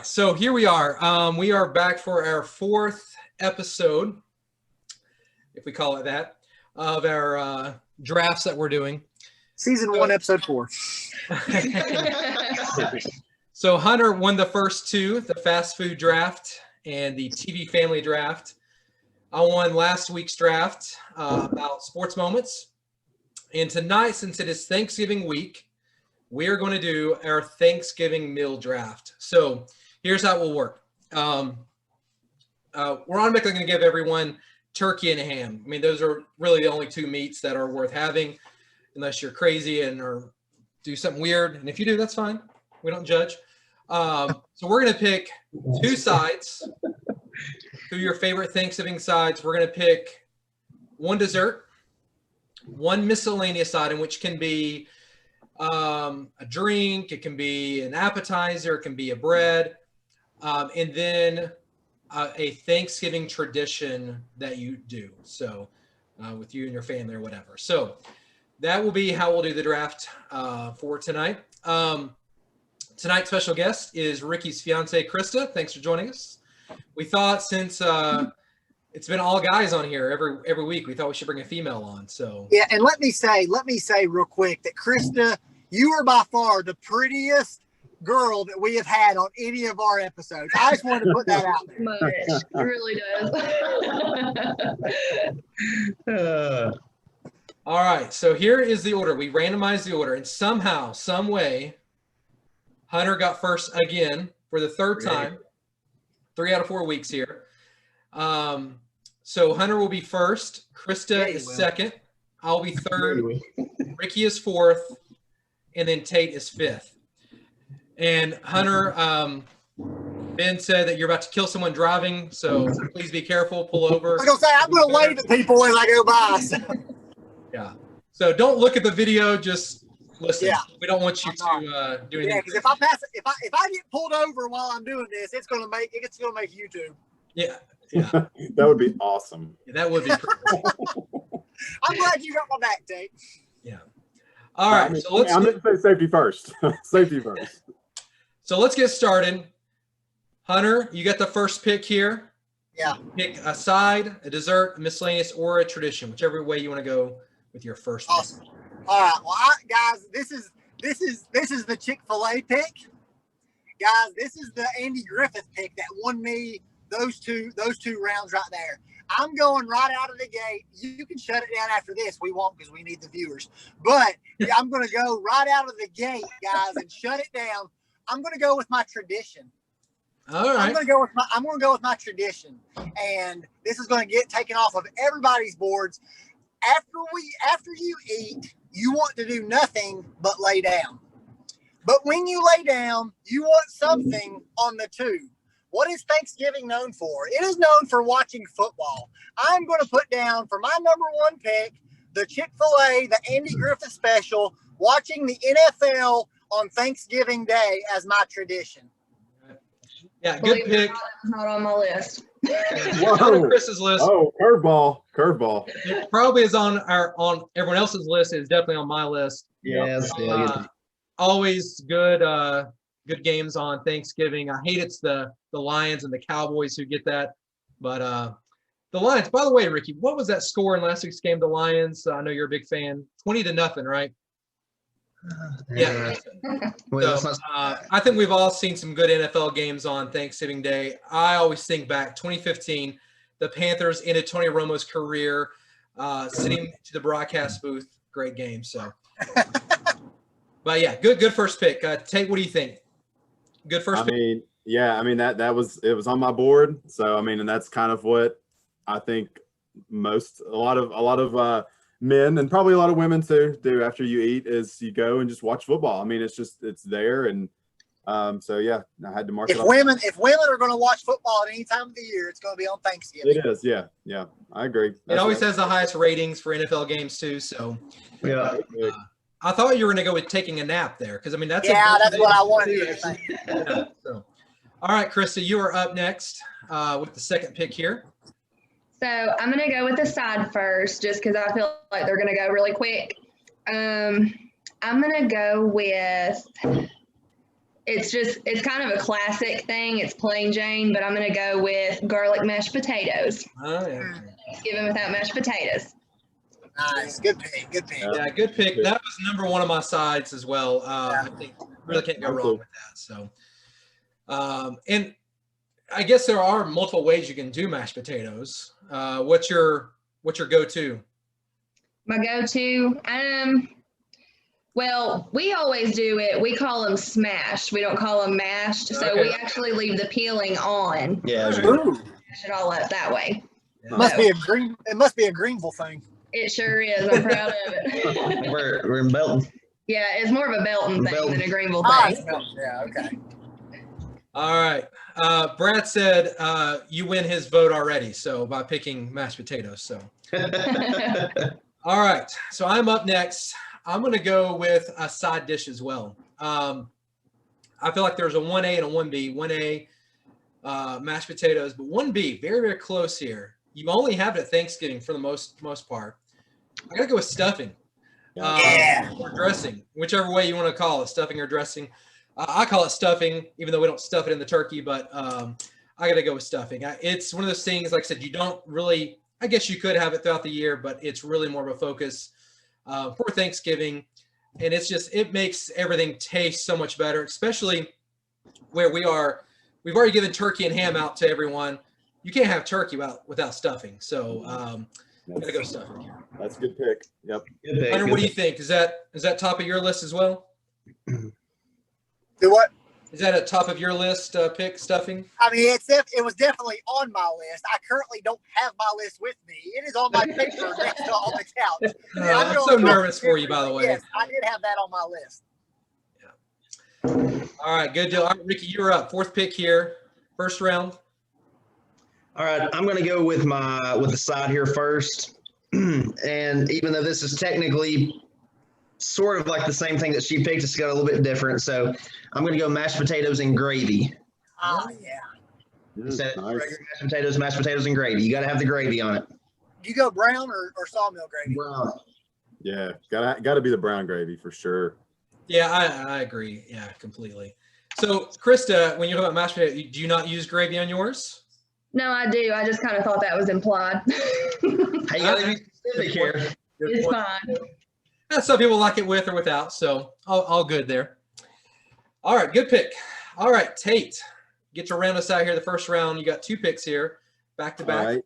So here we are. We are back for our fourth episode, if we call it that, of our drafts that we're doing. Season 1, episode 4. So Hunter won the first two, the fast food draft and the TV family draft. I won last week's draft about sports moments. And tonight, since it is Thanksgiving week, we are going to do our Thanksgiving meal draft. So here's how it will work. We're automatically going to give everyone turkey and ham. I mean, those are really the only two meats that are worth having, unless you're crazy and or do something weird. And if you do, that's fine. We don't judge. So we're going to pick two sides, two of your favorite Thanksgiving sides. We're going to pick one dessert, one miscellaneous item, which can be a drink, it can be an appetizer, it can be a bread, and then a Thanksgiving tradition that you do. So with you and your family or whatever. So that will be how we'll do the draft for tonight. Tonight's special guest is Ricky's fiance, Krista. Thanks for joining us. We thought since it's been all guys on here every week, we thought we should bring a female on. So yeah, and let me say real quick that Krista, you are by far the prettiest girl that we have had on any of our episodes. I just wanted to put that out there. Much. It really does. All right, so here is the order. We randomized the order, and somehow, some way, Hunter got first again for the third time. 3 out of 4 weeks here. So Hunter will be first. Krista is second. I'll be third. Ricky is fourth. And then Tate is fifth. And Hunter, Ben said that you're about to kill someone driving, so please be careful. Pull over. I was going to say, I'm going to wave at people as I go by. So. Yeah. So don't look at the video. Just listen. Yeah. We don't want you to do anything. Yeah, because if I get pulled over while I'm doing this, it's going to make YouTube. Yeah. That would be awesome. Yeah, that would be pretty cool. I'm glad you got my back, Tate. Yeah. All right. So let's. I'm going to say safety first. Safety first. So let's get started. Hunter, you got the first pick here. Yeah. Pick a side, a dessert, a miscellaneous, or a tradition, whichever way you want to go with your first pick. Awesome. All right. Well, guys, this is the Chick-fil-A pick. Guys, this is the Andy Griffith pick that won me those two rounds right there. I'm going right out of the gate. You can shut it down after this. We won't because we need the viewers. But I'm going to go right out of the gate, guys, and shut it down. I'm going to go with my tradition. All right. I'm going to go with my tradition, and this is going to get taken off of everybody's boards. After you eat, you want to do nothing but lay down. But when you lay down, you want something on the tube. What is Thanksgiving known for? It is known for watching football. I'm going to put down for my number one pick, the Chick-fil-A, the Andy Griffith special, watching the NFL on Thanksgiving Day as my tradition. Yeah, good pick. It's not on my list. On Chris's list. Oh, curveball. It probably is on everyone else's list. It's definitely on my list. Yes. Always good games on Thanksgiving. I hate it's the Lions and the Cowboys who get that, but the Lions. By the way, Ricky, what was that score in last week's game? The Lions. I know you're a big fan. 20-0, right? Yeah. So, I think we've all seen some good NFL games on Thanksgiving Day. I always think back 2015, the Panthers ended Tony Romo's career sitting to the broadcast booth. Great game. So, but yeah, good first pick. Tate, what do you think? Good first pick. It was on my board. So and that's kind of what I think a lot of men and probably a lot of women too do after you eat is you go and just watch football. It's there. And so yeah, I had to mark it off. If women are going to watch football at any time of the year, it's going to be on Thanksgiving. It is. Yeah. I agree. It always has the highest ratings for NFL games too. So Yeah. I thought you were going to go with taking a nap there. Cause that's what I wanted to say. Yeah, so. All right, Krista, you are up next with the second pick here. So I'm going to go with the side first, just because I feel like they're going to go really quick. I'm going to go with, it's kind of a classic thing. It's plain Jane, but I'm going to go with garlic mashed potatoes. Oh, yeah. Thanksgiving without mashed potatoes. Nice. Good pick. Good pick. Yeah, good pick. That was number one of my sides as well. I think really can't go wrong with that. So, and I guess there are multiple ways you can do mashed potatoes. What's your go-to? My go-to, well, we always do it. We call them smashed. We don't call them mashed. So Okay. we actually leave the peeling on. Yeah, Ooh, Mash it all up that way. Yeah. it must be a Greenville thing. It sure is. I'm proud of it. we're in Belton. Yeah, it's more of a Belton thing Belton. than a Greenville Ah, thing. yeah, okay. All right. Brad said you win his vote already, so by picking mashed potatoes. So, all right. So I'm up next. I'm going to go with a side dish as well. I feel like there's a 1A and a 1B. 1A, mashed potatoes, but 1B, very, very close here. You only have it at Thanksgiving for the most part. I got to go with stuffing. Yeah. Or dressing, whichever way you want to call it, stuffing or dressing. I call it stuffing, even though we don't stuff it in the turkey, but I got to go with stuffing. It's one of those things, like I said, you don't really, I guess you could have it throughout the year, but it's really more of a focus for Thanksgiving. And it's just, it makes everything taste so much better, especially where we've already given turkey and ham out to everyone. You can't have turkey without stuffing. So got to go stuffing here. That's a good pick. Yep. Good pick, Hunter, good what do you pick. think? Is that top of your list as well? Do what? Is that a top of your list pick, stuffing? I mean, it was definitely on my list. I currently don't have my list with me. It is on my paper next to on the couch. I'm so nervous for you, by the way. Yes, I did have that on my list. All right, good deal. All right, Ricky, you're up. Fourth pick here, first round. All right, I'm going to go with the side here first. And even though this is technically sort of like the same thing that she picked, it's got a little bit different. So I'm going to go mashed potatoes and gravy. Oh, yeah. Instead of Nice. regular mashed potatoes and gravy. You got to have the gravy on it. Do you go brown or sawmill gravy? Brown. Yeah, gotta be the brown gravy for sure. Yeah, I agree. Yeah, completely. So, Krista, when you talk about mashed potatoes, do you not use gravy on yours? No, I do. I just kind of thought that was implied. Hey, you got to be specific here. Good It's point. fine. Some people like it with or without, so all good there. All right, good pick. All right, Tate, get to round us out here the first round. You got two picks here, back to All back. right.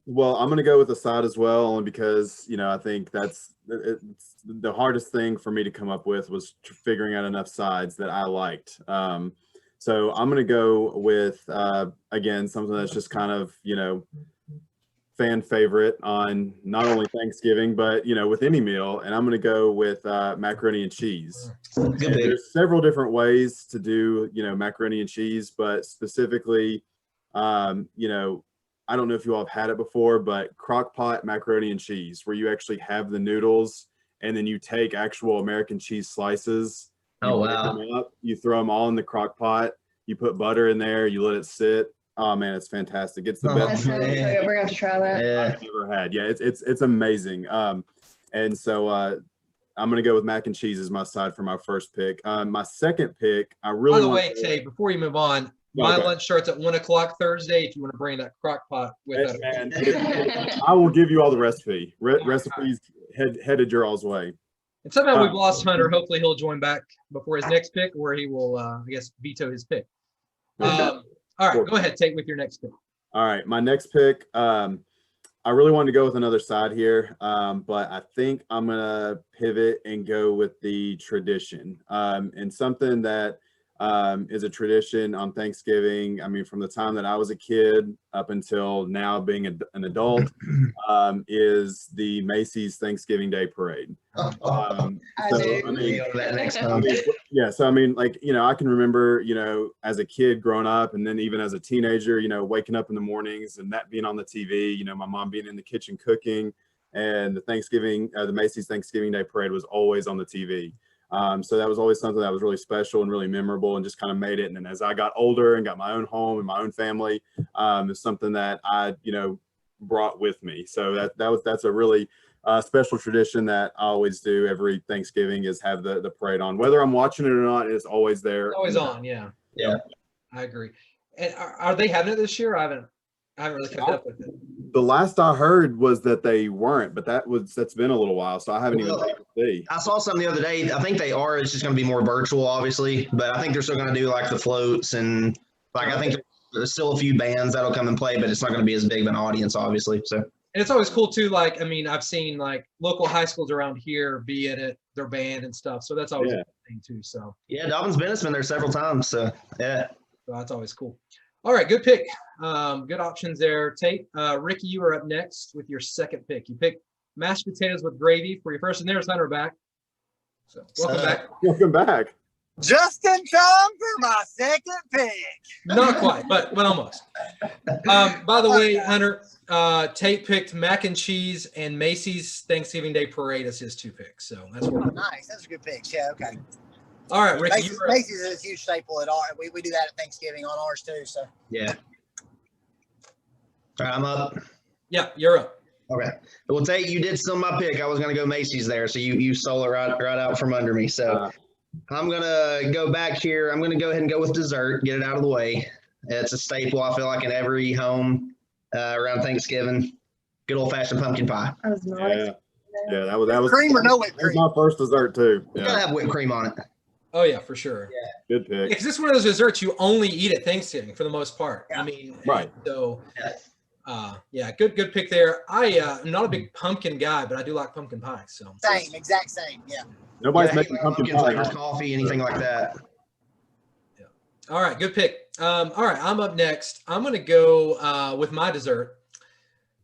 Well, I'm gonna go with the side as well, only because I think it's the hardest thing for me to come up with was figuring out enough sides that I liked. So I'm gonna go with again something that's just kind of fan favorite on not only Thanksgiving but with any meal, and I'm gonna go with macaroni and cheese. Good pick. There's several different ways to do macaroni and cheese, but specifically I don't know if you all have had it before, but crock pot macaroni and cheese, where you actually have the noodles and then you take actual American cheese slices. Oh, you break wow. them up, you throw them all in the crock pot, you put butter in there, you let it sit. Oh man, it's fantastic. It's the Oh, best That's really man. good. We're going to have to try that. Yeah. I've ever had. Yeah, it's amazing. And so I'm gonna go with mac and cheese as my side for my first pick. My second pick, I really By the want way, Tate, before you move on, Yeah, my okay. lunch starts at 1:00 Thursday. If you want to bring that crock pot with us. And I will give you all the recipe. Recipes headed your all's way. And somehow we've lost Hunter. Hopefully he'll join back before his next pick, where he will, I guess, veto his pick. All right, go ahead, Tate, with your next pick. All right, my next pick. I really wanted to go with another side here, but I think I'm gonna pivot and go with the tradition, and something that is a tradition on Thanksgiving. I mean, from the time that I was a kid up until now being an adult, is the Macy's Thanksgiving Day Parade. I So, do. I mean, Go to that next I one. mean, yeah, so I mean, like, I can remember, as a kid growing up, and then even as a teenager, waking up in the mornings and that being on the TV, my mom being in the kitchen cooking, and the Macy's Thanksgiving Day Parade was always on the TV. So that was always something that was really special and really memorable, and just kind of made it. And then as I got older and got my own home and my own family, it's something that I, brought with me. So that's a really special tradition that I always do every Thanksgiving is have the parade on. Whether I'm watching it or not, it's always there. Always on, yeah. Yeah. I agree. And are they having it this year? I haven't really kept up with it. The last I heard was that they weren't, but that's been a little while, so I haven't even Well, taken to see. I saw something the other day. I think they are. It's just going to be more virtual, obviously, but I think they're still going to do like the floats and like I think there's still a few bands that'll come and play, but it's not going to be as big of an audience, obviously. So And it's always cool too. Like, I mean, I've seen like local high schools around here be at it, their band and stuff. So that's always a Yeah. good thing too. So yeah, Dobbins Bennett's been there several times. So yeah. that's always cool. All right, good pick. Good options there. Tate, Ricky, you are up next with your second pick. You picked mashed potatoes with gravy for your first, and there's Hunter back. So welcome back. Welcome back. Just in time for my second pick. Not quite, but almost. By the way, Hunter, Tate picked mac and cheese and Macy's Thanksgiving Day Parade as his 2 picks. So that's what. Nice. Those are good picks. Yeah, okay. All right, Ricky. Macy's, Macy's is a huge staple at our. We do that at Thanksgiving on ours too. So Yeah. All right, I'm up. Yeah, you're up. Okay. Well, Tate, you did steal my pick. I was going to go Macy's there, so you stole it right out from under me. So I'm going to go back here. I'm going to go ahead and go with dessert, get it out of the way. It's a staple, I feel like, in every home around Thanksgiving. Good old-fashioned pumpkin pie. I was not Yeah. Yeah, that was cream or no whipped that was cream? my first dessert too. You got to Yeah, have whipped cream on it. Oh yeah, for sure. good pick. Because it's one of those desserts you only eat at Thanksgiving for the most part. Yeah. I mean, Right. So, Yeah. yeah, good pick there. I am not a big pumpkin guy, but I do like pumpkin pie. So Same, exact same. Yeah. Nobody's Yeah, making pumpkin pie. flavors, coffee, anything like that. all right, good pick. All right, I'm up next. I'm gonna go with my dessert.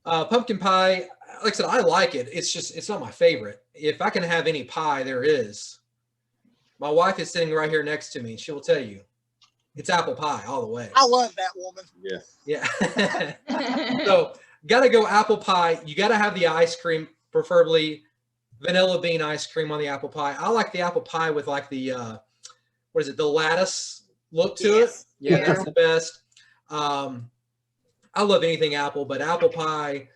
Pumpkin pie. Like I said, I like it. It's not my favorite. If I can have any pie there is, my wife is sitting right here next to me. She will tell you, it's apple pie all the way. I love that woman. Yeah. Yeah. So gotta go apple pie. You gotta have the ice cream, preferably vanilla bean ice cream on the apple pie. I like the apple pie with like the what is it, the lattice look to Yes. it. Yeah, Yeah. that's the best. I love anything apple, but apple pie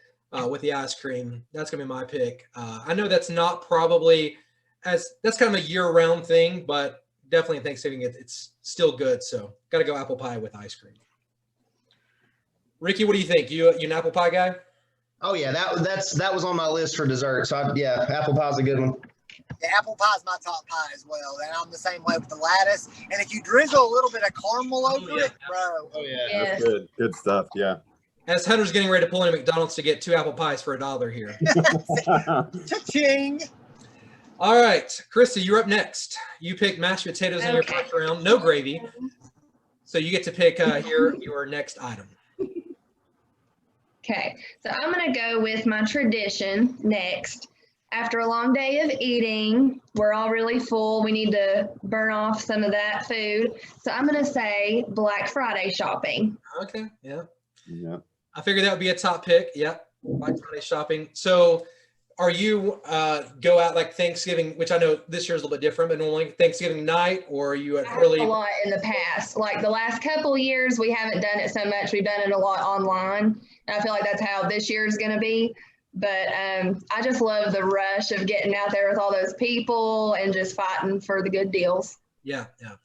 with the ice cream, that's gonna be my pick. I know that's not probably that's kind of a year-round thing, but definitely in Thanksgiving it's still good. So gotta go apple pie with ice cream. Ricky, what do you think? You an apple pie guy? Oh yeah, that was on my list for dessert. So yeah, apple pie's a good one. The apple pie is my top pie as well, and I'm the same way with the lattice. And if you drizzle a little bit of caramel over yeah. it, bro, Oh yeah, Yes. that's good. Good stuff. Yeah. As Hunter's getting ready to pull in at McDonald's to get 2 apple pies for $1 here. cha-ching. All right, Krista, you're up next. You picked mashed potatoes in your Okay. first round, no gravy. So you get to pick your next item. Okay, so I'm gonna go with my tradition next. After a long day of eating, we're all really full. We need to burn off some of that food. So I'm gonna say Black Friday shopping. Okay, yeah. Yeah. I figured that would be a top pick. Yep, Black Friday shopping. So are you go out like Thanksgiving, which I know this year's a little bit different, but normally Thanksgiving night, or are you at early? A lot in the past. Like the last couple years, we haven't done it so much. We've done it a lot online. And I feel like that's how this year is going to be. But I just love the rush of getting out there with all those people and just fighting for the good deals. Yeah, yeah.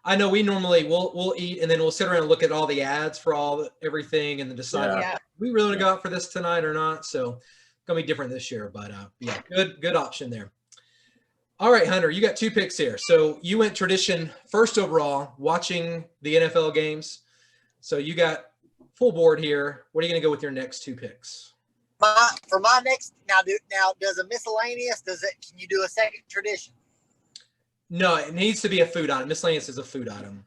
I know we normally we'll eat and then we'll sit around and look at all the ads for everything and then decide Yeah. Yeah. we really want to go out for this tonight or not. So it's gonna be different this year, but yeah, good option there. All right, Hunter, you got 2 picks here. So you went tradition first overall, watching the NFL games. So you got full board here. What are you gonna go with your next 2 picks? For my next now does a miscellaneous? Can you do a second tradition? No, it needs to be a food item. Miscellaneous is a food item.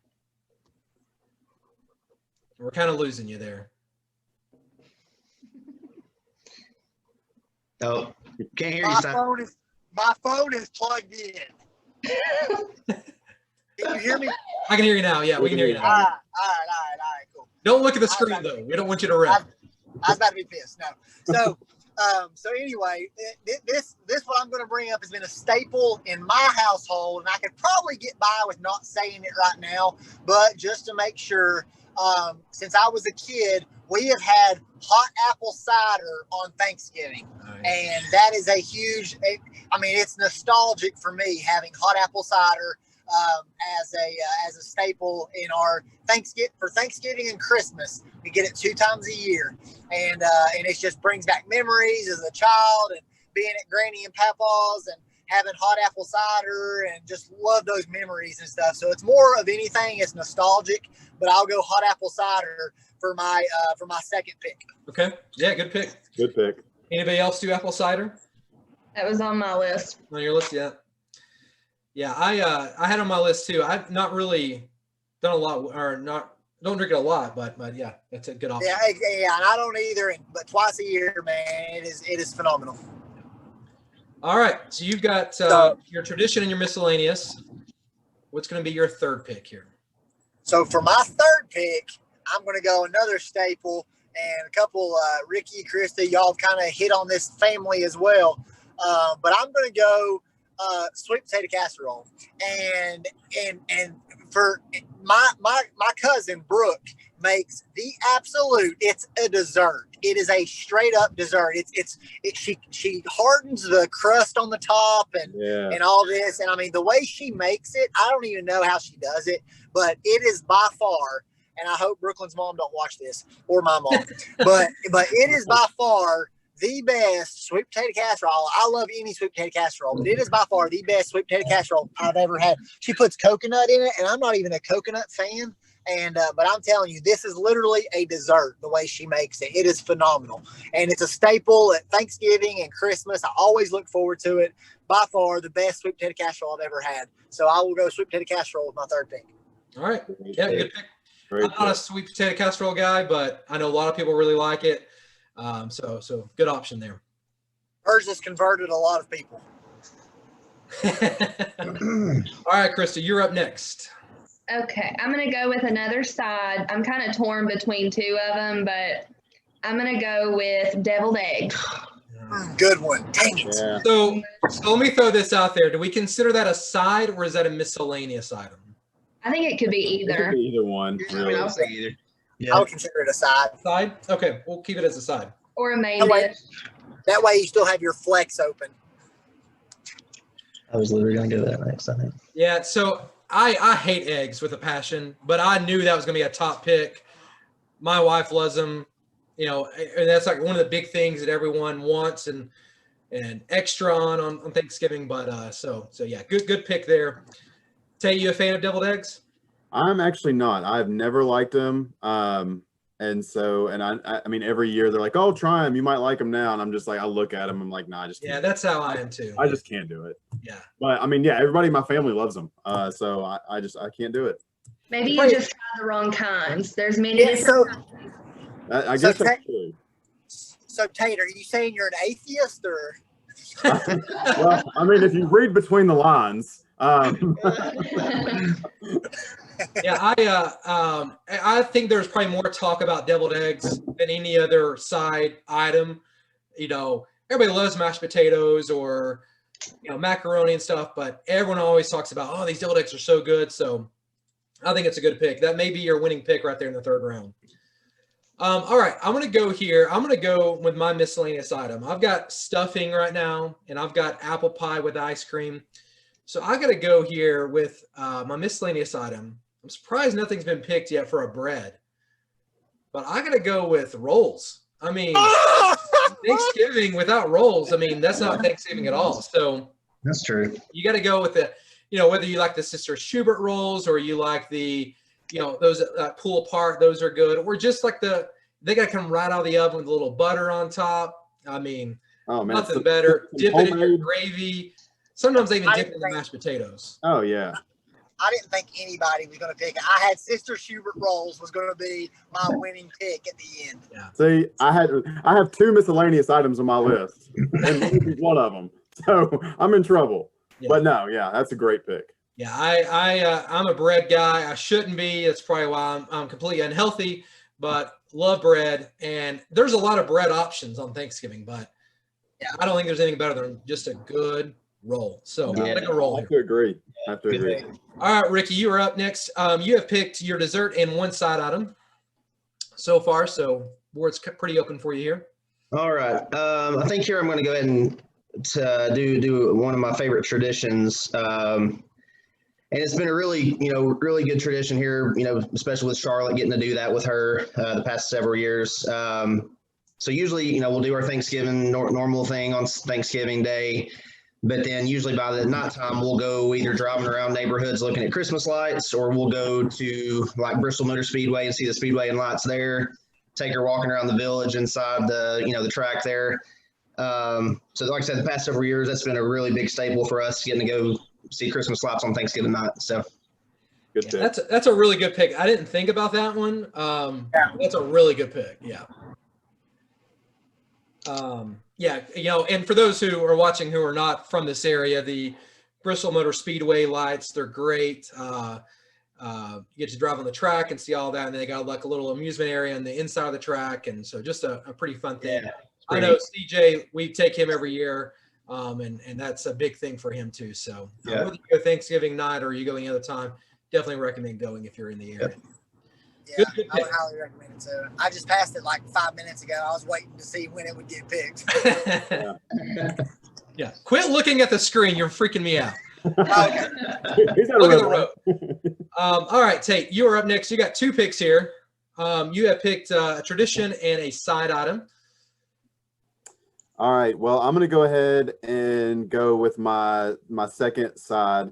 We're kind of losing you there. Oh, can't hear you, My son. phone is plugged in. Can you hear me? I can hear you now. Yeah, we can hear you All now. right, cool. Don't look at the screen though. We don't want you to rip. I was about to be pissed. No. So anyway, this what I'm going to bring up has been a staple in my household, and I could probably get by with not saying it right now, but just to make sure, since I was a kid, we have had hot apple cider on Thanksgiving. All right. And that is a huge, I mean, it's nostalgic for me having hot apple cider as a staple in our Thanksgiving and Christmas. We get it 2 times a year, and it just brings back memories as a child and being at Granny and Papa's and having hot apple cider, and just love those memories and stuff. So it's more of anything, it's nostalgic, but I'll go hot apple cider for my second pick. Okay. Yeah, good pick. Good pick. Anybody else do apple cider That was on my list. on your list? Yeah. Yeah, I had on my list too. I've not really done a lot, or don't drink it a lot, but yeah, that's a good option. Yeah, and I don't either, but twice a year, man, it is phenomenal. All right, so you've got your tradition and your miscellaneous. What's going to be your third pick here? So for my third pick, I'm going to go another staple, and a couple, Ricky, Krista, y'all kind of hit on this family as well. But I'm going to go sweet potato casserole, and for my cousin Brooke makes the absolute. It's a dessert. It is a straight up dessert. She hardens the crust on the top and all this. And I mean, the way she makes it, I don't even know how she does it, but it is by far. And I hope Brooklyn's mom don't watch this, or my mom, but it is by far the best sweet potato casserole. I love any sweet potato casserole, but it is by far the best sweet potato casserole I've ever had. She puts coconut in it, and I'm not even a coconut fan. And but I'm telling you, this is literally a dessert. The way she makes it, it is phenomenal, and it's a staple at Thanksgiving and Christmas. I always look forward to it. By far, the best sweet potato casserole I've ever had. So I will go sweet potato casserole with my third pick. All right, yeah, good pick. I'm not a sweet potato casserole guy, but I know a lot of people really like it. So good option there. Hers has converted a lot of people. All right, Krista, you're up next. Okay, I'm going to go with another side. I'm kind of torn between 2 of them, but I'm going to go with deviled eggs. Good one. Dang it. Yeah. So let me throw this out there. Do we consider that a side, or is that a miscellaneous item? I think it could be It could either. be either one, I mean, really. I'll say either. I Yeah. would consider it a side. Side? Okay, we'll keep it as a side. Or a main Oh, wait. dish. That way you still have your flex open. I was literally going to go that next, I think. Yeah, so I hate eggs with a passion, but I knew that was going to be a top pick. My wife loves them, you know, and that's like one of the big things that everyone wants and extra on Thanksgiving. But so yeah, good pick there. Tay, you a fan of deviled eggs? I'm actually not. I've never liked them. And I mean, every year they're like, "Oh, try them. You might like them now." And I'm just like, I look at them. I'm like, "Nah, I just can't." Yeah, that's how I am too. I just can't do it. Yeah. But I mean, yeah, everybody in my family loves them. So I can't do it. Maybe you Right. just tried the wrong kinds. There's many Yeah, different so- kinds. I So guess that's true. So Tate, are you saying you're an atheist or? Well, I mean, if you read between the lines, Yeah, I think there's probably more talk about deviled eggs than any other side item. You know, everybody loves mashed potatoes or, you know, macaroni and stuff, but everyone always talks about, oh, these deviled eggs are so good. So I think it's a good pick. That may be your winning pick right there in the third round. All right, I'm going to go here. I'm going to go with my miscellaneous item. I've got stuffing right now, and I've got apple pie with ice cream. So I got to go here with my miscellaneous item. I'm surprised nothing's been picked yet for a bread, but I got to go with rolls. I mean, Thanksgiving without rolls, I mean, that's not Thanksgiving at all. So That's true. you got to go with the, you know, whether you like the Sister Schubert rolls or you like the, you know, those pull apart, those are good. Or just like they got to come right out of the oven with a little butter on top. I mean, oh man, nothing better. Dip it in your homemade- gravy. Sometimes they even I dip it in the agree. mashed potatoes. Oh yeah. I didn't think anybody was going to pick it. I had Sister Schubert rolls was going to be my winning pick at the end. See, I have 2 miscellaneous items on my list, and this is one of them. So I'm in trouble. Yeah. But no, yeah, that's a great pick. Yeah, I'm a bread guy. I shouldn't be. That's probably why I'm completely unhealthy, but love bread. And there's a lot of bread options on Thanksgiving, but I don't think there's anything better than just a good roll. So Yeah. I'm gonna roll I here. have to agree. I have to Good agree. pick. All right, Ricky, you are up next. You have picked your dessert and one side item so far, so board's pretty open for you here. All right. I think here I'm going to go ahead and do one of my favorite traditions. And it's been a really, really good tradition here, especially with Charlotte, getting to do that with her the past several years. So usually, we'll do our Thanksgiving normal thing on Thanksgiving Day. But then usually by the nighttime, we'll go either driving around neighborhoods looking at Christmas lights, or we'll go to like Bristol Motor Speedway and see the Speedway and lights there. Take her walking around the village inside the track there. So like I said, the past several years, that's been a really big staple for us, getting to go see Christmas lights on Thanksgiving night. So Good pick. That's a really good pick. I didn't think about that one. That's a really good pick. Yeah. And for those who are watching who are not from this area, the Bristol Motor Speedway lights, they're great. You get to drive on the track and see all that, and they got like a little amusement area on the inside of the track, and so just a pretty fun thing. Yeah, I know CJ, we take him every year, and that's a big thing for him too. So whether you go Thanksgiving night or you go any other time, definitely recommend going if you're in the area. Yeah, Good I would pick. highly recommend it too. I just passed it like 5 minutes ago. I was waiting to see when it would get picked. Yeah. Quit looking at the screen. You're freaking me out. Okay. He's got a Look at the road. road. All right, Tate, you are up next. You got 2 picks here. You have picked a tradition and a side item. All right. Well, I'm going to go ahead and go with my second side.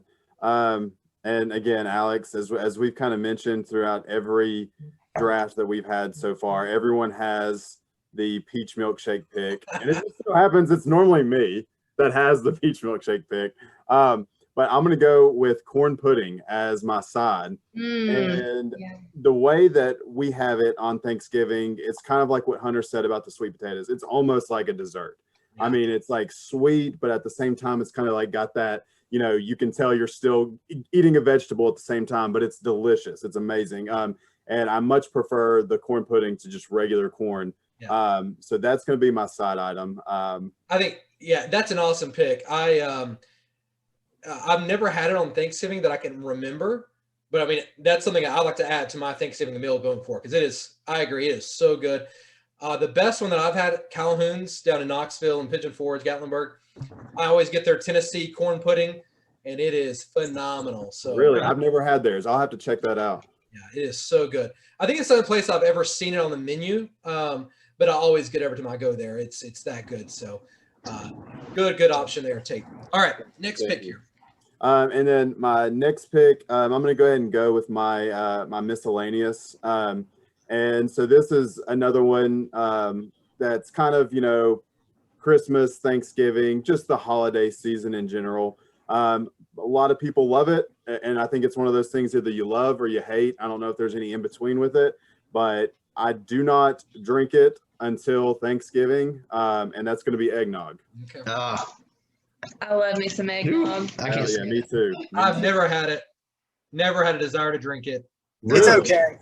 And again, Alex, as we've kind of mentioned throughout every draft that we've had so far, everyone has the peach milkshake pick. And it just so happens it's normally me that has the peach milkshake pick. But I'm going to go with corn pudding as my side. And the way that we have it on Thanksgiving, it's kind of like what Hunter said about the sweet potatoes. It's almost like a dessert. I mean, it's like sweet, but at the same time, it's kind of like got that, you can tell you're still eating a vegetable at the same time, but it's delicious. It's amazing. And I much prefer the corn pudding to just regular corn. Yeah. So that's going to be my side item. I think, that's an awesome pick. I've never had it on Thanksgiving that I can remember, but I mean, that's something I like to add to my Thanksgiving meal going forward, because I agree, it is so good. The best one that I've had at Calhoun's down in Knoxville and Pigeon Forge, Gatlinburg, I always get their Tennessee corn pudding, and it is phenomenal. So really, I've never had theirs. I'll have to check that out. Yeah, it is so good. I think it's the only place I've ever seen it on the menu, but I always get every time I go there. It's that good. So good option there. Take. All right, next pick here. And then my next pick, I'm going to go ahead and go with my my miscellaneous. And so this is another one that's kind of, Christmas, Thanksgiving, just the holiday season in general. A lot of people love it. And I think it's one of those things either you love or you hate. I don't know if there's any in between with it, but I do not drink it until Thanksgiving. And that's going to be eggnog. Okay. I love me some eggnog. I can't Yeah, me too. I've never had it. Never had a desire to drink it. It's okay.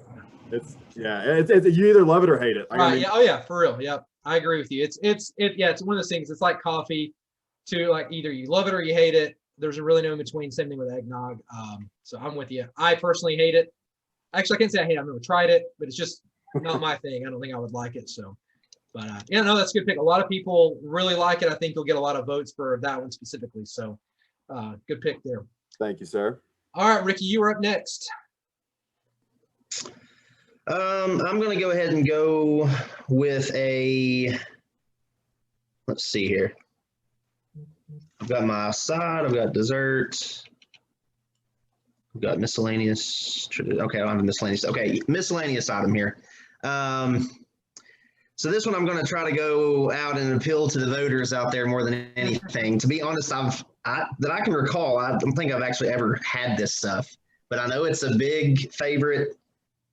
It's you either love it or hate it. Like, I Right. mean, Yeah. Oh yeah. For real. Yep. I agree with you. It's one of those things. It's like coffee too. Like either you love it or you hate it. There's really no in between. Same thing with eggnog. So I'm with you. I personally hate it. Actually, I can't say I hate it. I've never tried it, but it's just not my thing. I don't think I would like it. So, but that's a good pick. A lot of people really like it. I think you'll get a lot of votes for that one specifically. So, good pick there. Thank you, sir. All right, Ricky, you are up next. I'm going to go ahead and go with let's see here. I've got my side, I've got dessert, I've got miscellaneous. Okay, I don't have a miscellaneous. Okay, miscellaneous item here. So this one I'm going to try to go out and appeal to the voters out there more than anything. To be honest, that I can recall, I don't think I've actually ever had this stuff, but I know it's a big favorite.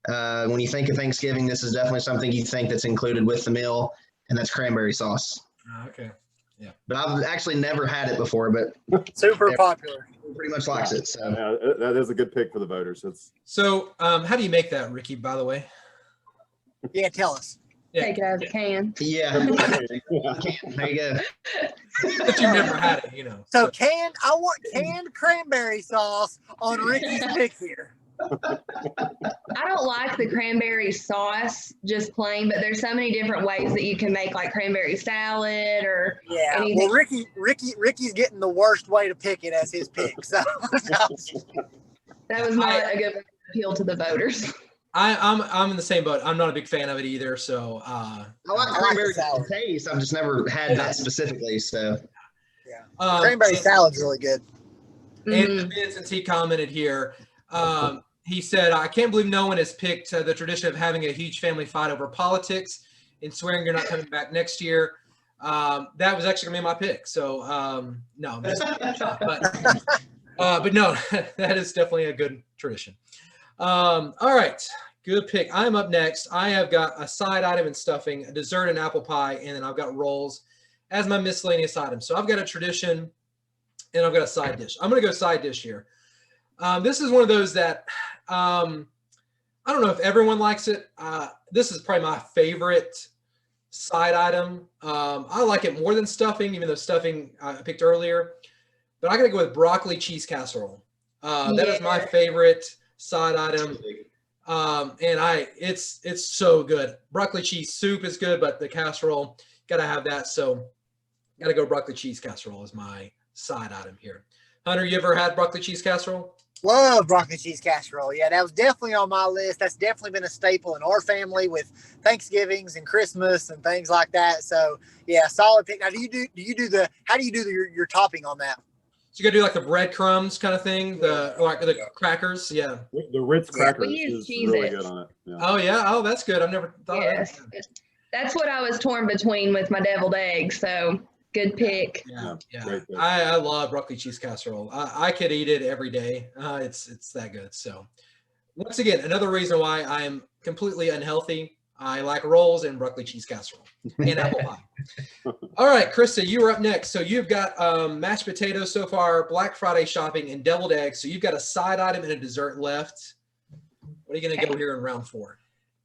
When you think of Thanksgiving, this is definitely something you think that's included with the meal, and that's cranberry sauce. Okay. Yeah. But I've actually never had it before, but Super popular. pretty much likes it. So Yeah, that is a good pick for the voters. So, how do you make that, Ricky, by the way? Yeah, tell us. Yeah. Take it out of the can. yeah, there you go. But you've never had it, So I want canned cranberry sauce on Ricky's pick here. I don't like the cranberry sauce just plain, but there's so many different ways that you can make like cranberry salad or Yeah. anything. Well, Ricky's getting the worst way to pick it as his pick. So That was not a good way to appeal to the voters. I'm in the same boat. I'm not a big fan of it either. So I like I like the cranberry salad. taste. I've just never had that specifically. So Cranberry salad's really good. And since he commented here, he said, "I can't believe no one has picked the tradition of having a huge family fight over politics and swearing you're not coming back next year." That was actually gonna be my pick. So no, I'm just but no, that is definitely a good tradition. All right, good pick. I'm up next. I have got a side item and stuffing, a dessert and apple pie, and then I've got rolls as my miscellaneous items. So I've got a tradition and I've got a side dish. I'm going to go side dish here. This is one of those that I don't know if everyone likes it. This is probably my favorite side item. I like it more than stuffing, even though stuffing I picked earlier. But I got to go with broccoli cheese casserole. That is my favorite side item. And it's so good. Broccoli cheese soup is good, but the casserole, got to have that. So got to go broccoli cheese casserole as my side item here. Hunter, you ever had broccoli cheese casserole? Love broccoli cheese casserole. Yeah, that was definitely on my list. That's definitely been a staple in our family with Thanksgivings and Christmas and things like that. So yeah, solid pick. Now, how do you do your topping on that? So you got to do like the breadcrumbs kind of thing, the crackers. Yeah. The Ritz crackers We use is really Cheez-Its. good on it. Yeah. Oh yeah. Oh, that's good. I've never thought Yes. of that. That's what I was torn between with my deviled eggs. So good pick. Yeah. Yeah. Great pick. I love broccoli cheese casserole. I could eat it every day. It's that good. So once again, another reason why I'm completely unhealthy. I like rolls and broccoli cheese casserole and apple pie. All right, Krista, you are up next. So you've got mashed potatoes so far, Black Friday shopping, and deviled eggs. So you've got a side item and a dessert left. What are you going to go here in round 4?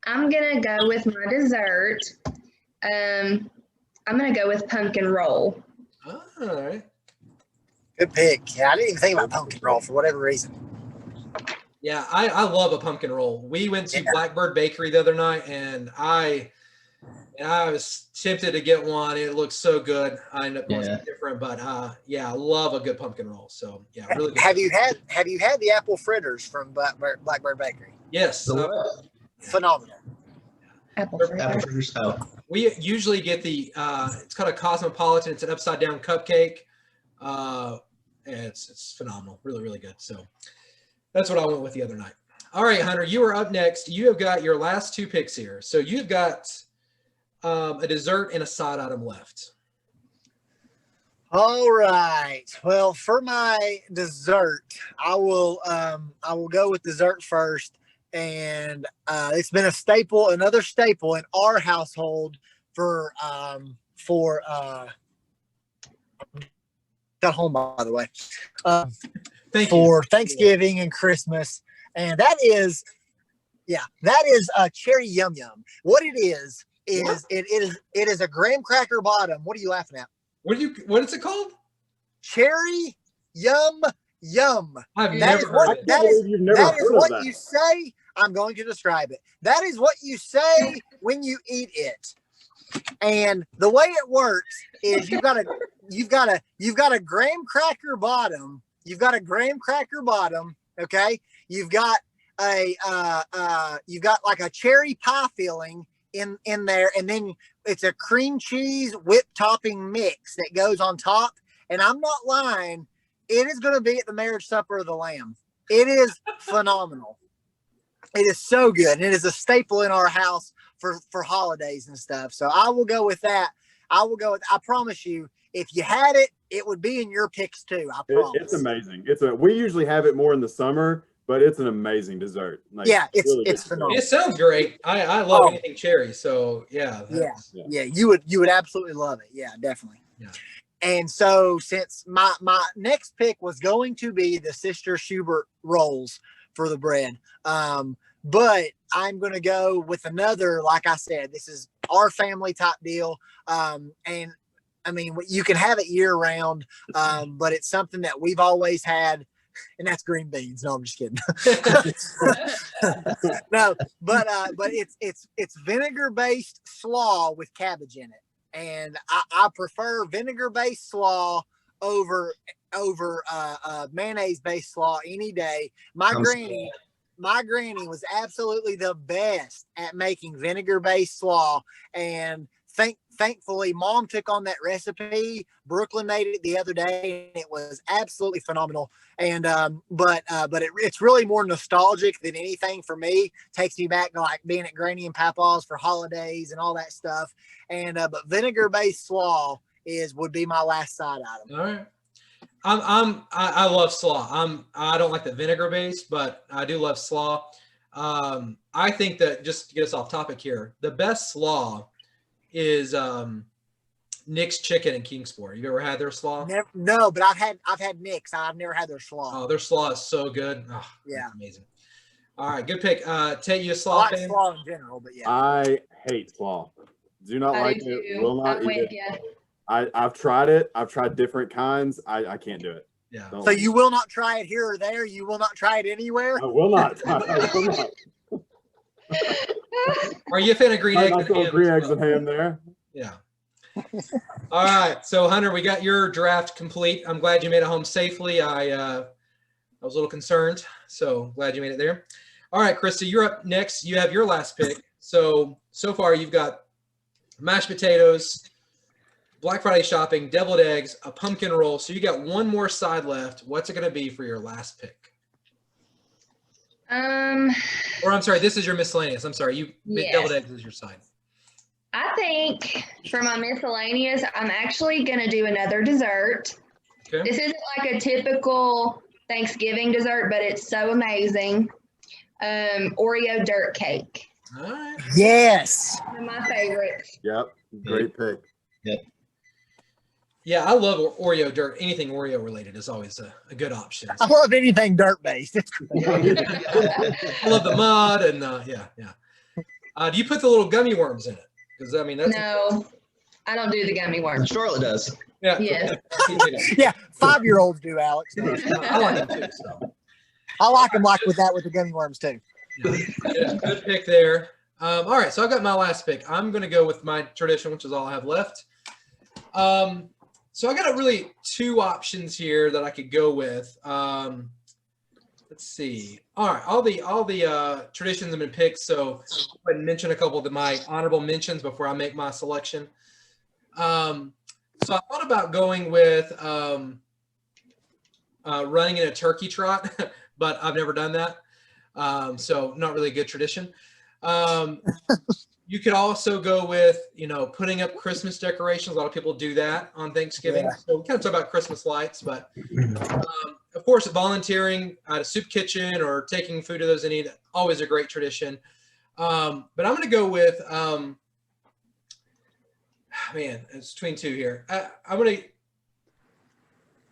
I'm going to go with my dessert. I'm going to go with pumpkin roll. All right. Good pick. Yeah, I didn't even think about pumpkin roll for whatever reason. Yeah, I love a pumpkin roll. We went to Yeah. Blackbird Bakery the other night, and I was tempted to get one. It looks so good. I ended up going something different, but yeah, I love a good pumpkin roll. So yeah, really good. Have you had the apple fritters from Blackbird Bakery? Yes. Phenomenal. Apple Apple fritter. fritters. Oh, We usually get the it's called a Cosmopolitan. It's an upside down cupcake. It's phenomenal. Really, really good. So that's what I went with the other night. All right, Hunter, you are up next. You have got your last 2 picks here. So you've got a dessert and a side item left. All right. Well, for my dessert, I will go with dessert first. And it's been another staple in our household for got home, by the way, for Thanksgiving and Christmas. And that is a cherry yum yum. What it is it is a graham cracker bottom. What are you laughing at? What is it called? Cherry yum yum. I've That is never what- heard it. that is- You've never That is heard of what that. you say. I'm going to describe it. That is what you say when you eat it. And the way it works is you've got a graham cracker bottom. You've got a graham cracker bottom. Okay. You've got like a cherry pie filling in there, and then it's a cream cheese whipped topping mix that goes on top. And I'm not lying. It is going to be at the marriage supper of the Lamb. It is phenomenal. It is so good. And it is a staple in our house for holidays and stuff. So I will go with that. I promise you, if you had it, it would be in your picks too. I promise. It's amazing. We usually have it more in the summer, but it's an amazing dessert. Like, Yeah, it's really good phenomenal. It sounds great. I love anything cherry. So yeah. Yeah, you would absolutely love it. Yeah, definitely. Yeah. And so since my next pick was going to be the Sister Schubert rolls for the bread, but I'm going to go with another, like I said, this is our family type deal. And I mean, you can have it year round, but it's something that we've always had and that's green beans. No, I'm just kidding. No, but it's vinegar based slaw with cabbage in it, and I prefer vinegar based slaw over mayonnaise based slaw any day. My granny was absolutely the best at making vinegar based slaw, and thankfully mom took on that recipe. Brooklyn made it the other day and it was absolutely phenomenal. And it's really more nostalgic than anything for me. Takes me back to like being at Granny and Papa's for holidays and all that stuff. And but vinegar based slaw would be my last side item. All right. I love slaw. I don't like the vinegar base, but I do love slaw. I think that, just to get us off topic here, the best slaw is Nick's Chicken in Kingsport. You ever had their slaw? No, but I've had Nick's. I've never had their slaw. Oh, their slaw is so good. Oh, yeah, amazing. All right, good pick. Tate, you a I slaw like fan? slaw in general, but yeah. I hate slaw. Do not I like do it. too. Will not I'm eat with it. you. I've tried it. I've tried different kinds. I can't do it. Yeah. Don't So like it. you will not try it here or there. You will not try it anywhere. I will not. I will not. Are you a fan of green eggs I and throw ham? green as eggs well? and ham there. Yeah. All right. So Hunter, we got your draft complete. I'm glad you made it home safely. I was a little concerned, so glad you made it there. All right, Krista, you're up next. You have your last pick. So far you've got mashed potatoes, Black Friday shopping, deviled eggs, a pumpkin roll. So you got one more side left. What's it going to be for your last pick? Or I'm sorry, this is your miscellaneous. I'm sorry, Yes. deviled eggs is your side. I think for my miscellaneous, I'm actually going to do another dessert. Okay. This isn't like a typical Thanksgiving dessert, but it's so amazing. Oreo dirt cake. All right. Yes. One of my favorites. Yep. Great pick. Yeah, I love Oreo dirt. Anything Oreo related is always a good option. I love anything dirt based. I love the mud and yeah. Do you put the little gummy worms in it? Because I mean that's No, I don't do the gummy worms. Charlotte does. yeah. Yes. Yeah, 5-year-olds do, Alex. I like them too. So. I like them like with the gummy worms too. Yeah, good pick there. All right, so I got my last pick. I'm going to go with my tradition, which is all I have left. So I got really two options here that I could go with. Let's see. All right, all the traditions have been picked. So I'll go ahead and mention a couple of my honorable mentions before I make my selection. So I thought about going with running in a turkey trot, but I've never done that. So not really a good tradition. You could also go with, putting up Christmas decorations. A lot of people do that on Thanksgiving. Yeah. So we kind of talk about Christmas lights, but of course, volunteering at a soup kitchen or taking food to those in need, always a great tradition. But I'm going to go with, man, it's between two here.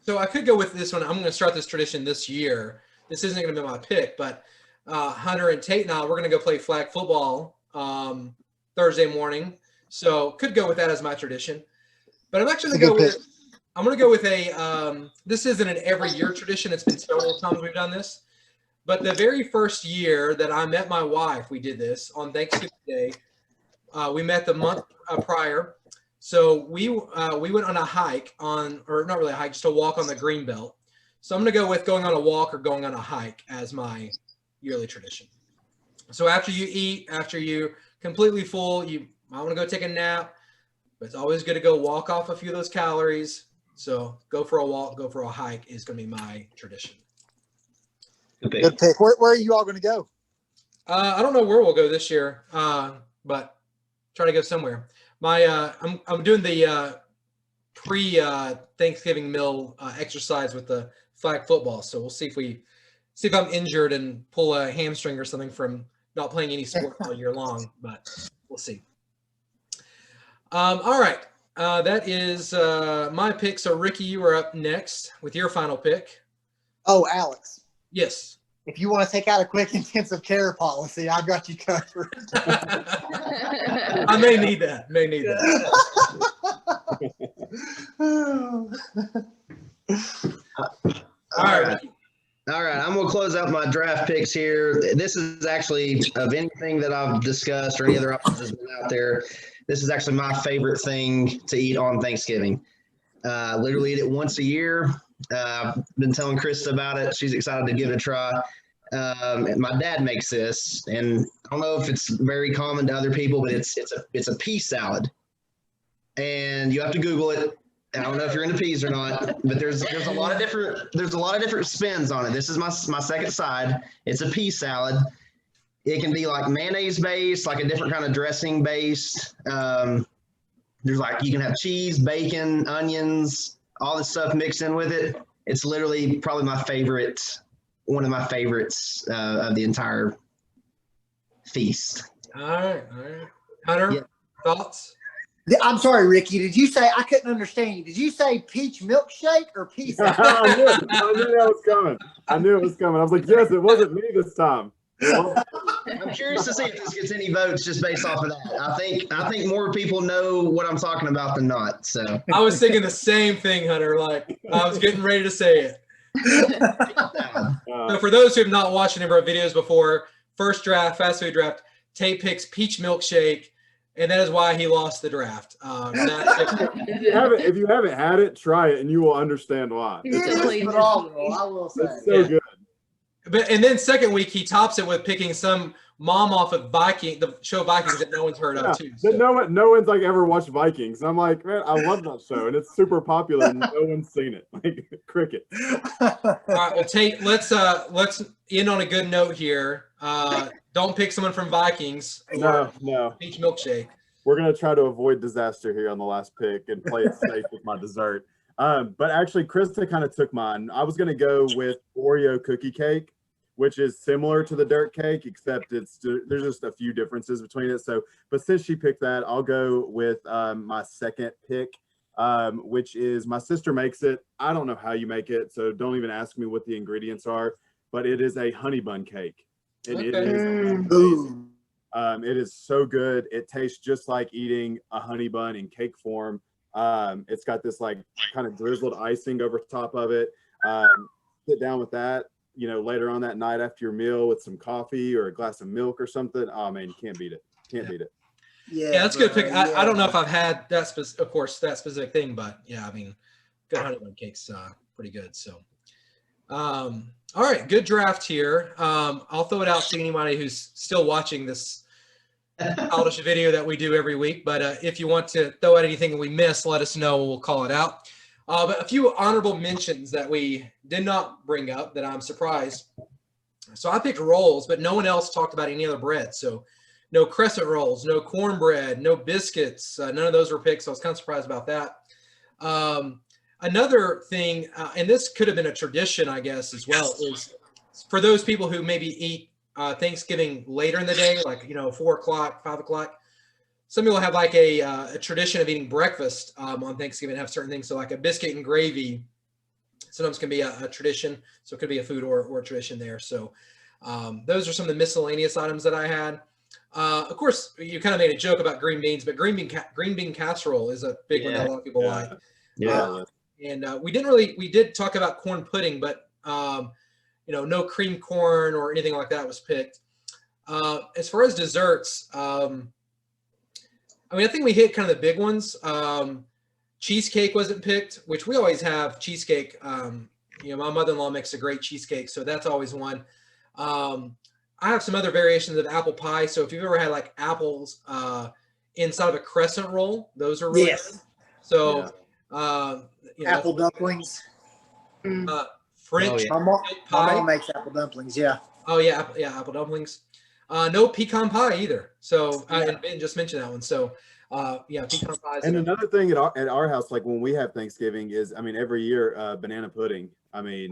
So I could go with this one. I'm going to start this tradition this year. This isn't going to be my pick, but Hunter and Tate and I, we're going to go play flag football Thursday morning. So could go with that as my tradition. But I'm actually going to go with a, this isn't an every year tradition. It's been several times we've done this. But the very first year that I met my wife, we did this on Thanksgiving Day. We met the month prior. So we went on a hike or not really a hike, just a walk on the Greenbelt. So I'm going to go with going on a walk or going on a hike as my yearly tradition. So after you eat, after you're completely full, you might want to go take a nap, but it's always good to go walk off a few of those calories. So go for a walk, go for a hike is going to be my tradition. Good pick. Where are you all going to go? I don't know where we'll go this year, but try to go somewhere. I'm doing the pre-Thanksgiving meal exercise with the flag football. So we'll see if I'm injured and pull a hamstring or something from not playing any sport all year long, but we'll see. All right. That is my pick. So Ricky, you are up next with your final pick. Oh, Alex. Yes. If you want to take out a quick intensive care policy, I got you covered. I may need that. All right. out my draft picks here. This is actually, of anything that I've discussed or any other options that's been out there, this is actually my favorite thing to eat on Thanksgiving. Literally eat it once a year. I've been telling Krista about it. She's excited to give it a try. My dad makes this, and I don't know if it's very common to other people, but it's a pea salad, and you have to Google it. I don't know if you're into peas or not, but there's a lot of different spins on it. This is my second side. It's a pea salad. It can be like mayonnaise based, like a different kind of dressing based. There's like, you can have cheese, bacon, onions, all this stuff mixed in with it. It's literally probably one of my favorites of the entire feast. All right. Hunter, Yeah. thoughts? I'm sorry, Ricky. Did you say, I couldn't understand you? Did you say peach milkshake or pea salad? I knew that was coming. I was like, yes, it wasn't me this time. I'm curious to see if this gets any votes just based off of that. I think more people know what I'm talking about than not. So I was thinking the same thing, Hunter. Like, I was getting ready to say it. So for those who have not watched any of our videos before, first draft, fast food draft, Tate picks peach milkshake, and that is why he lost the draft. If you haven't had it, try it, and you will understand why. It is phenomenal, I will say. It's so good. And then second week he tops it with picking some mom off of the show Vikings that no one's heard of too. But no one's like ever watched Vikings. And I'm like, man, I love that show, and it's super popular, and no one's seen it. Like cricket. All right, well, Tate, let's end on a good note here. Don't pick someone from Vikings. No. Peach milkshake. We're gonna try to avoid disaster here on the last pick and play it safe with my dessert. But actually, Krista kind of took mine. I was gonna go with Oreo cookie cake, which is similar to the dirt cake, except there's just a few differences between it. So, but since she picked that, I'll go with my second pick, which is my sister makes it. I don't know how you make it, so don't even ask me what the ingredients are, but it is a honey bun cake. And it is amazing. It is so good. It tastes just like eating a honey bun in cake form. It's got this like kind of drizzled icing over top of it. Sit down with that, later on that night after your meal with some coffee or a glass of milk or something. Oh man, you can't beat it. Beat it. Yeah, that's a good pick. I don't know if I've had that that specific thing, but yeah, I mean, good honey bun cake's pretty good. So, all right, good draft here. I'll throw it out to anybody who's still watching this childish video that we do every week. But if you want to throw out anything we missed, let us know. We'll call it out. But a few honorable mentions that we did not bring up that I'm surprised. So I picked rolls, but no one else talked about any other bread. So no crescent rolls, no cornbread, no biscuits. None of those were picked. So I was kind of surprised about that. Another thing, and this could have been a tradition, I guess, as well, is for those people who maybe eat Thanksgiving later in the day, like, 4 o'clock, 5 o'clock. Some people have like a tradition of eating breakfast on Thanksgiving, have certain things. So like a biscuit and gravy sometimes can be a tradition. So it could be a food or a tradition there. So those are some of the miscellaneous items that I had. Of course, you kind of made a joke about green beans, but green bean casserole is a big one that a lot of people like. Yeah. And we did talk about corn pudding, but no cream corn or anything like that was picked. As far as desserts, I think we hit kind of the big ones. Cheesecake wasn't picked, which we always have cheesecake. My mother-in-law makes a great cheesecake, so that's always one. I have some other variations of apple pie. So if you've ever had like apples inside of a crescent roll, those are really good. So apple dumplings. French My mom makes apple dumplings. Yeah. Oh yeah, apple dumplings. No pecan pie either. So and Ben just mentioned that one. So pecan pies. And another thing at our house, like when we have Thanksgiving, is every year banana pudding. We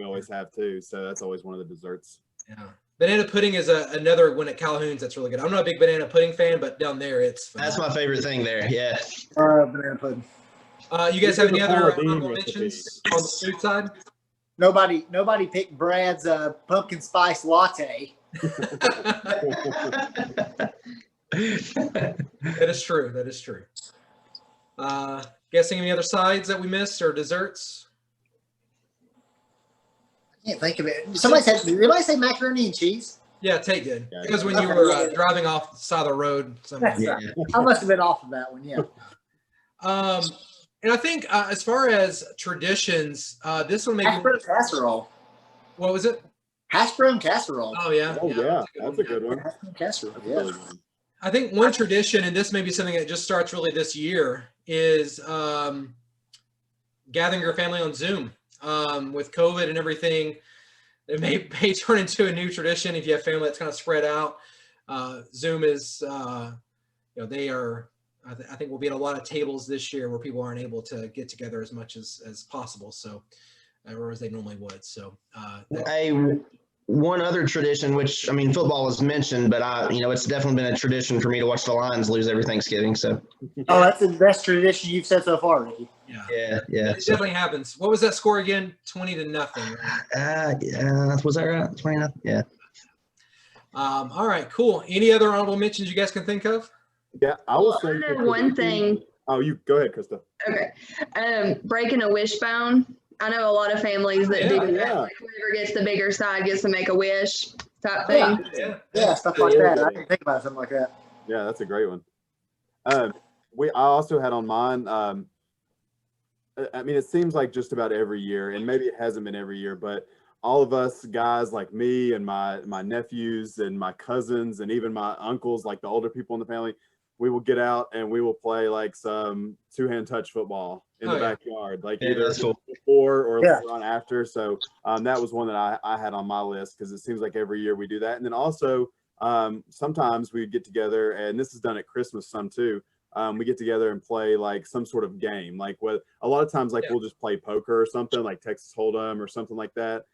always have too. So that's always one of the desserts. Yeah, banana pudding is another one at Calhoun's that's really good. I'm not a big banana pudding fan, but down there it's That's my favorite thing there. Yeah. Banana pudding. You guys have any other honorable mentions on the food side? Nobody picked Brad's pumpkin spice latte. That is true. Guessing any other sides that we missed or desserts? Can't think of it. Did anybody say macaroni and cheese? Yeah, Tate did. Yeah. It was when you were driving off the side of the road. That's Yeah. right. I must have been off of that one. Yeah. And I think as far as traditions, this one Hash maybe. brown casserole. What was it? Hash brown casserole. Oh yeah. Oh yeah, that's a yeah. good one. Hash brown casserole. That's a Yeah. really good one. I think one tradition, and this may be something that just starts really this year, is gathering your family on Zoom. With COVID and everything, it may turn into a new tradition if you have family that's kind of spread out. Zoom is, they are. I think we'll be at a lot of tables this year where people aren't able to get together as much as possible. So, or as they normally would. So, One other tradition, which I mean, football was mentioned, but it's definitely been a tradition for me to watch the Lions lose every Thanksgiving. So, Oh, that's the best tradition you've said so far, Ricky. yeah, yeah. it definitely happens. What was that score again? 20-0. Right? Yeah, was that right? 29. Yeah. All right, cool. Any other honorable mentions you guys can think of? Yeah, I will say I know one thing. Oh, you go ahead, Krista. Okay. Breaking a wishbone. I know a lot of families that do that. Yeah. Like whoever gets the bigger side gets to make a wish type thing. Yeah, stuff like that. I didn't think about something like that. Yeah, that's a great one. I also had on mine. I mean, it seems like just about every year, and maybe it hasn't been every year, but all of us guys like me and my nephews and my cousins and even my uncles, like the older people in the family, we will get out and we will play like some two-hand touch football in the backyard, like either that's cool. before or on after. So that was one that I had on my list because it seems like every year we do that. And then also sometimes we get together, and this is done at Christmas some too. We get together and play like some sort of game, like what a lot of times like we'll just play poker or something like Texas Hold'em or something like that,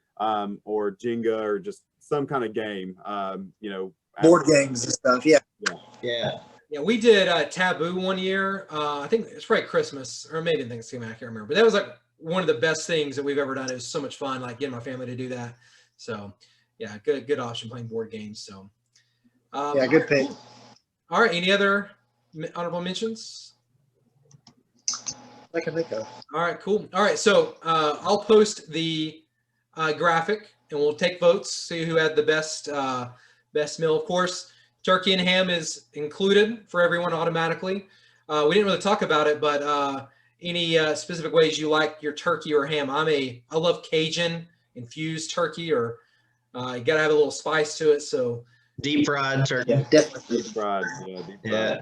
or Jenga or just some kind of game. Board games and stuff. Yeah. Yeah, we did Taboo one year. I think it's probably Christmas or maybe Thanksgiving. I can't remember, but that was like one of the best things that we've ever done. It was so much fun, like getting my family to do that. So, yeah, good option playing board games. So, Good pick. All right, any other honorable mentions? I can think of. All right, cool. All right, so I'll post the graphic, and we'll take votes. See who had the best meal. Of course, turkey and ham is included for everyone automatically. We didn't really talk about it, but any specific ways you like your turkey or ham? I love Cajun infused turkey, or you gotta have a little spice to it. So Deep fried turkey. Yeah, definitely. Deep fried. Yeah.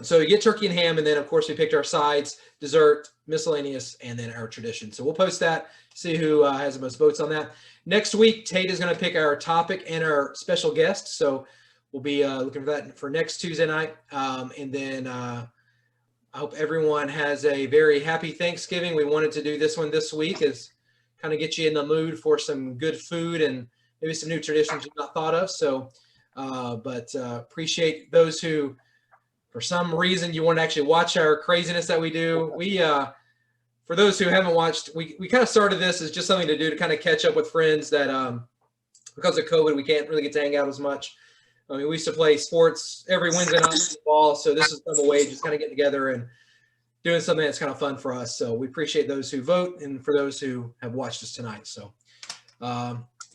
So you get turkey and ham, and then of course we picked our sides, dessert, miscellaneous, and then our tradition. So we'll post that, see who has the most votes on that. Next week, Tate is going to pick our topic and our special guest. So we'll be looking for that for next Tuesday night. And then I hope everyone has a very happy Thanksgiving. We wanted to do this one this week is kind of get you in the mood for some good food and maybe some new traditions you've not thought of. So, but appreciate those who, for some reason, you want to actually watch our craziness that we do. We, for those who haven't watched, we kind of started this as just something to do to kind of catch up with friends that, because of COVID, we can't really get to hang out as much. I mean, we used to play sports every Wednesday night football, so this is kind of a way just kind of getting together and doing something that's kind of fun for us. So we appreciate those who vote and for those who have watched us tonight. So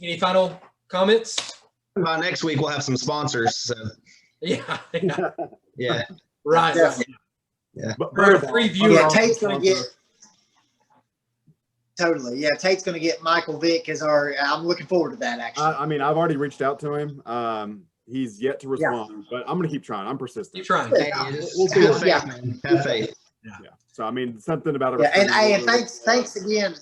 any final comments? By next week, we'll have some sponsors. So. Yeah. Yeah. Right. Yeah. But For a preview. Yeah, Tate's going to get totally. Yeah, Tate's going to get Michael Vick as our. I'm looking forward to that. Actually, I mean, I've already reached out to him. He's yet to respond, but I'm going to keep trying. I'm persistent. Keep trying. Hey, We'll do have it. faith, man. Have faith. Yeah. So I mean, something about it. Yeah, and thanks again.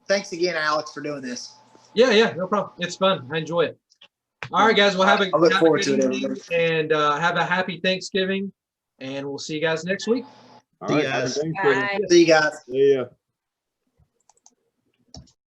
Thanks again, Alex, for doing this. Yeah, no problem. It's fun. I enjoy it. All right, guys. We'll have a, I look have forward a to good it, evening everybody. and have a happy Thanksgiving. And we'll see you guys next week. All right. See you guys. Happy Thanksgiving. Bye. See you guys. See ya.